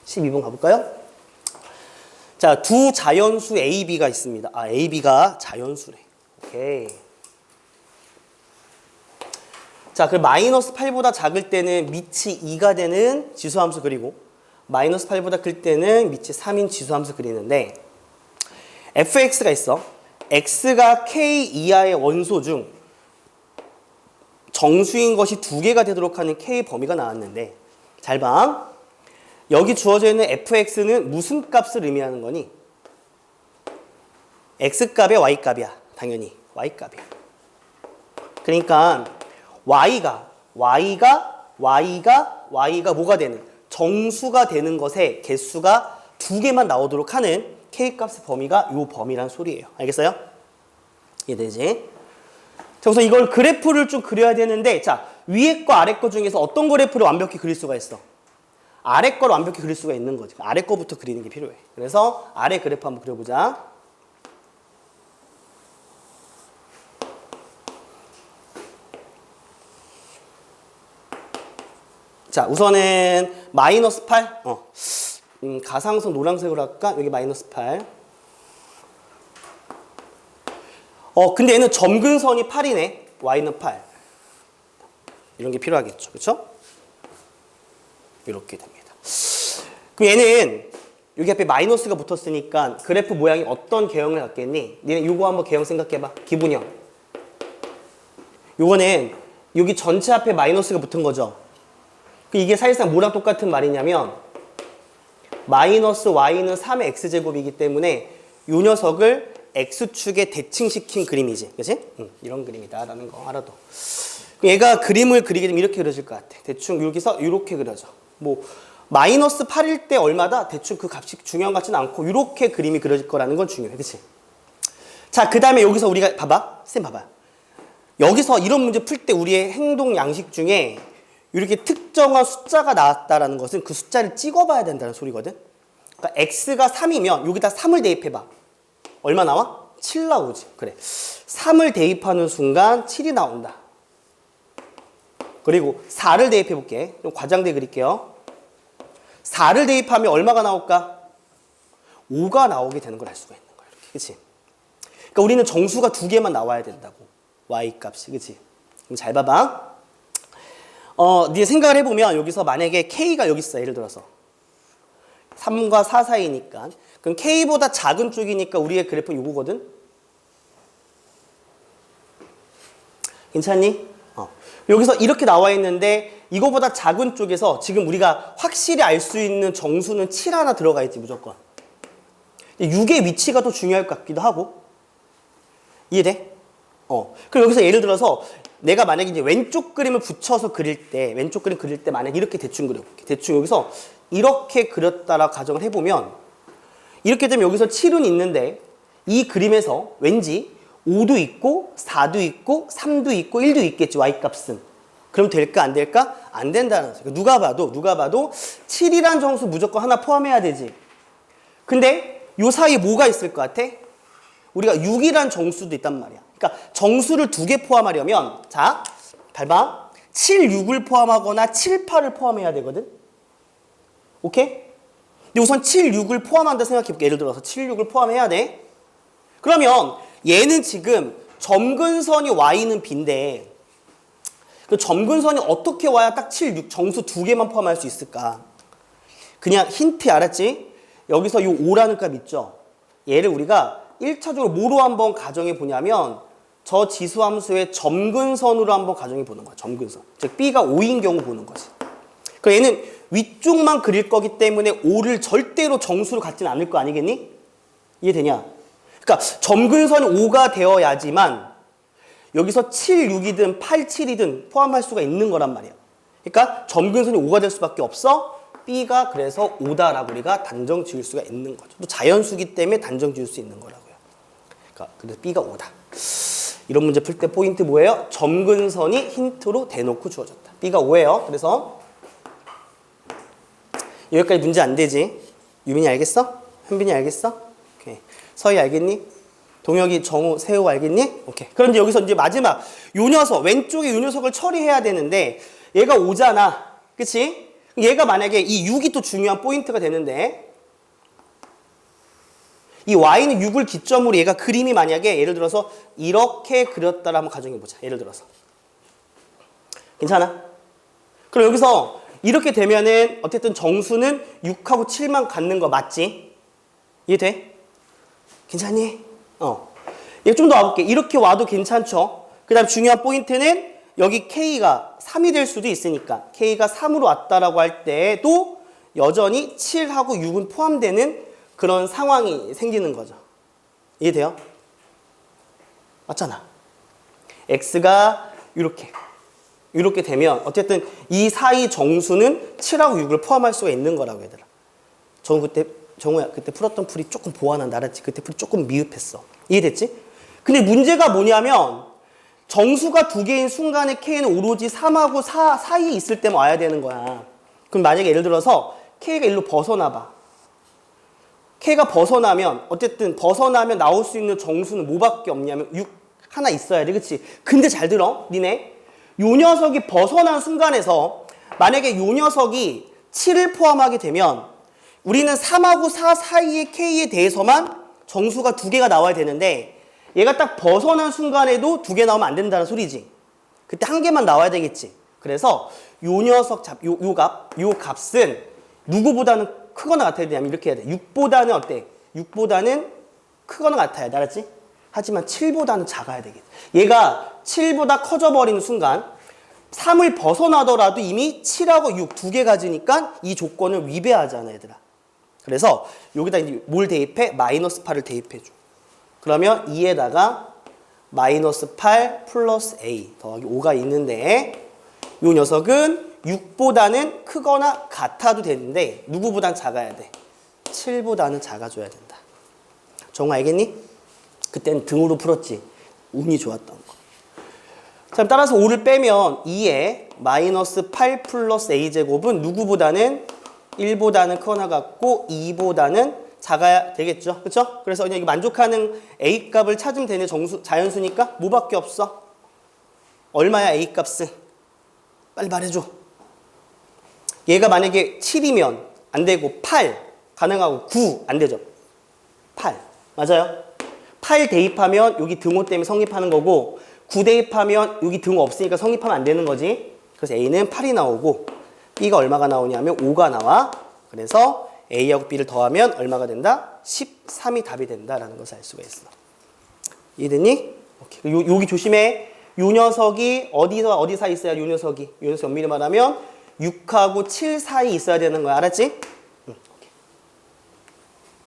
12번 가볼까요? 자, 두 자연수 A, B가 있습니다. 아, A, B가 자연수래. 오케이. 자, 그 마이너스 8보다 작을 때는 밑이 2가 되는 지수함수 그리고 마이너스 8보다 클 때는 밑이 3인 지수함수 그리는데 fx가 있어. x가 k 이하의 원소 중 정수인 것이 두 개가 되도록 하는 k 범위가 나왔는데 잘 봐. 여기 주어져 있는 fx는 무슨 값을 의미하는 거니? x값이야, y값이야? 당연히 y값이야. 그러니까 y가 뭐가 되는? 정수가 되는 것에 개수가 두 개만 나오도록 하는 k값의 범위가 요 범위란 소리예요. 알겠어요? 이해되지? 자, 우선 이걸 그래프를 좀 그려야 되는데 자, 위에 거 아래 거 중에서 어떤 그래프를 완벽히 그릴 수가 있어? 아래 거를 완벽히 그릴 수가 있는 거지. 아래 거부터 그리는 게 필요해. 그래서 아래 그래프 한번 그려보자. 자, 우선은 마이너스 8. 가상선 노란색으로 할까? 여기 마이너스 8. 근데 얘는 점근선이 8이네. y는 8. 이런 게 필요하겠죠. 그렇죠? 이렇게 됩니다. 그럼 얘는 여기 앞에 마이너스가 붙었으니까 그래프 모양이 어떤 개형을 갖겠니? 니네 요거 한번 개형 생각해봐. 기분형. 요거는 여기 전체 앞에 마이너스가 붙은 거죠. 이게 사실상 뭐랑 똑같은 말이냐면 마이너스 y는 3의 x제곱이기 때문에 요 녀석을 x축에 대칭시킨 그림이지. 그치? 이런 그림이다 라는 거 알아둬. 얘가 그림을 그리게 되면 이렇게 그려질 것 같아. 대충 여기서 이렇게 그려져. 뭐 마이너스 8일 때 얼마다? 대충 그 값이 중요한 것 같지는 않고 이렇게 그림이 그려질 거라는 건 중요해. 그치? 자, 그 다음에 여기서 우리가 봐봐. 쌤 봐봐. 여기서 이런 문제 풀 때 우리의 행동 양식 중에 이렇게 특정한 숫자가 나왔다라는 것은 그 숫자를 찍어봐야 된다는 소리거든. 그러니까 x가 3이면 여기다 3을 대입해봐. 얼마 나와? 7 나오지. 그래. 3을 대입하는 순간 7이 나온다. 그리고 4를 대입해볼게. 좀 과장돼 그릴게요. 4를 대입하면 얼마가 나올까? 5가 나오게 되는 걸 알 수가 있는 거야. 이렇게. 그치? 그러니까 우리는 정수가 두 개만 나와야 된다고. y 값이. 그치? 그럼 잘 봐봐. 네 생각을 해보면 여기서 만약에 K가 여기 있어. 예를 들어서 3과 4 사이니까 그럼 K보다 작은 쪽이니까 우리의 그래프는 요거거든. 괜찮니? 여기서 이렇게 나와 있는데 이거보다 작은 쪽에서 지금 우리가 확실히 알 수 있는 정수는 7 하나 들어가 있지 무조건. 6의 위치가 더 중요할 것 같기도 하고. 이해돼? 그럼 여기서 예를 들어서 내가 만약에 이제 왼쪽 그림을 붙여서 그릴 때, 왼쪽 그림 그릴 때 만약에 이렇게 대충 그려볼게. 대충 여기서 이렇게 그렸다라 가정을 해보면 이렇게 되면 여기서 7은 있는데 이 그림에서 왠지 5도 있고 4도 있고 3도 있고 1도 있겠지. y값은. 그럼 될까 안 될까? 안 된다는 거죠. 누가 봐도 7이란 정수 무조건 하나 포함해야 되지. 근데 요 사이에 뭐가 있을 것 같아? 우리가 6이란 정수도 있단 말이야. 그러니까 정수를 두 개 포함하려면 자, 밟아. 7, 6을 포함하거나 7, 8을 포함해야 되거든. 오케이? 근데 우선 7, 6을 포함한다 생각해볼게. 예를 들어서 7, 6을 포함해야 돼. 그러면 얘는 지금 점근선이 y는 b인데 그 점근선이 어떻게 와야 딱 7, 6 정수 두 개만 포함할 수 있을까? 그냥 힌트 알았지? 여기서 이 5라는 값 있죠? 얘를 우리가 1차적으로 뭐로 한번 가정해 보냐면 저 지수함수의 점근선으로 한번 가정해 보는 거야. 점근선. 즉 B가 5인 경우 보는 거지. 그러니까 얘는 위쪽만 그릴 거기 때문에 5를 절대로 정수로 갖지는 않을 거 아니겠니? 이해되냐? 그러니까 점근선이 5가 되어야지만 여기서 7, 6이든 8, 7이든 포함할 수가 있는 거란 말이야. 그러니까 점근선이 5가 될 수밖에 없어. B가 그래서 5다라고 우리가 단정 지을 수가 있는 거죠. 또 자연수기 때문에 단정 지을 수 있는 거라고요. 그러니까 그래서 B가 5다. 이런 문제 풀 때 포인트 뭐예요? 점근선이 힌트로 대놓고 주어졌다. B가 5예요. 그래서 여기까지 문제 안 되지? 유민이 알겠어? 현빈이 알겠어? 오케이. 서희 알겠니? 동혁이, 정우, 세우 알겠니? 오케이. 그럼 이제 여기서 이제 마지막 요 녀석 왼쪽에 요 녀석을 처리해야 되는데 얘가 5잖아. 그치? 얘가 만약에 이 6이 또 중요한 포인트가 되는데 이 y는 6을 기점으로 얘가 그림이 만약에 예를 들어서 이렇게 그렸다라 한번 가정해보자. 예를 들어서. 괜찮아? 그럼 여기서 이렇게 되면은 어쨌든 정수는 6하고 7만 갖는 거 맞지? 이해돼? 괜찮니? 얘 좀 더 와볼게. 이렇게 와도 괜찮죠? 그 다음 중요한 포인트는 여기 K가 3이 될 수도 있으니까 K가 3으로 왔다라고 할 때도 여전히 7하고 6은 포함되는 그런 상황이 생기는 거죠. 이해돼요? 맞잖아. X가 이렇게 되면 어쨌든 이 사이 정수는 7하고 6을 포함할 수가 있는 거라고 얘들아. 정우야 그때 풀었던 풀이 조금 보완한다 알았지? 그때 풀이 조금 미흡했어. 이해됐지? 근데 문제가 뭐냐면 정수가 두 개인 순간에 K는 오로지 3하고 4 사이에 있을 때만 와야 되는 거야. 그럼 만약에 예를 들어서 K가 일로 벗어나봐. K가 벗어나면 어쨌든 벗어나면 나올 수 있는 정수는 뭐밖에 없냐면 6 하나 있어야 돼. 그치? 근데 잘 들어. 니네. 요 녀석이 벗어난 순간에서 만약에 요 녀석이 7을 포함하게 되면 우리는 3하고 4 사이의 K에 대해서만 정수가 두 개가 나와야 되는데 얘가 딱 벗어난 순간에도 두 개 나오면 안 된다는 소리지. 그때 한 개만 나와야 되겠지. 그래서 요 녀석 요 값은 누구보다는 크거나 같아야 되냐면 이렇게 해야 돼. 6보다는 어때? 6보다는 크거나 같아야 돼. 알았지? 하지만 7보다는 작아야 되겠다. 얘가 7보다 커져버리는 순간 3을 벗어나더라도 이미 7하고 6 두 개 가지니까 이 조건을 위배하잖아 얘들아. 그래서 여기다 이제 뭘 대입해? 마이너스 8을 대입해줘. 그러면 2에다가 마이너스 8 플러스 A 더하기 5가 있는데 이 녀석은 6보다는 크거나 같아도 되는데 누구보단 작아야 돼? 7보다는 작아줘야 된다. 정우 알겠니? 그때는 등으로 풀었지. 운이 좋았던 거. 자, 따라서 5를 빼면 2에 마이너스 8 플러스 A제곱은 누구보다는 1보다는 크거나 같고 2보다는 작아야 되겠죠. 그렇죠? 그래서 그냥 만족하는 A값을 찾으면 되는 자연수니까 뭐밖에 없어? 얼마야 A값은? 빨리 말해줘. 얘가 만약에 7이면 안 되고 8 가능하고 9 안 되죠. 8 맞아요? 8 대입하면 여기 등호 때문에 성립하는 거고 9 대입하면 여기 등호 없으니까 성립하면 안 되는 거지. 그래서 A는 8이 나오고 B가 얼마가 나오냐면 5가 나와. 그래서 A하고 B를 더하면 얼마가 된다? 13이 답이 된다라는 것을 알 수가 있어. 이해됐니? 오케이. 여기 조심해. 요 녀석이 어디 사이 있어야 요 녀석이. 요 녀석 엄밀히 말하면 6하고 7 사이 있어야 되는 거야. 알았지?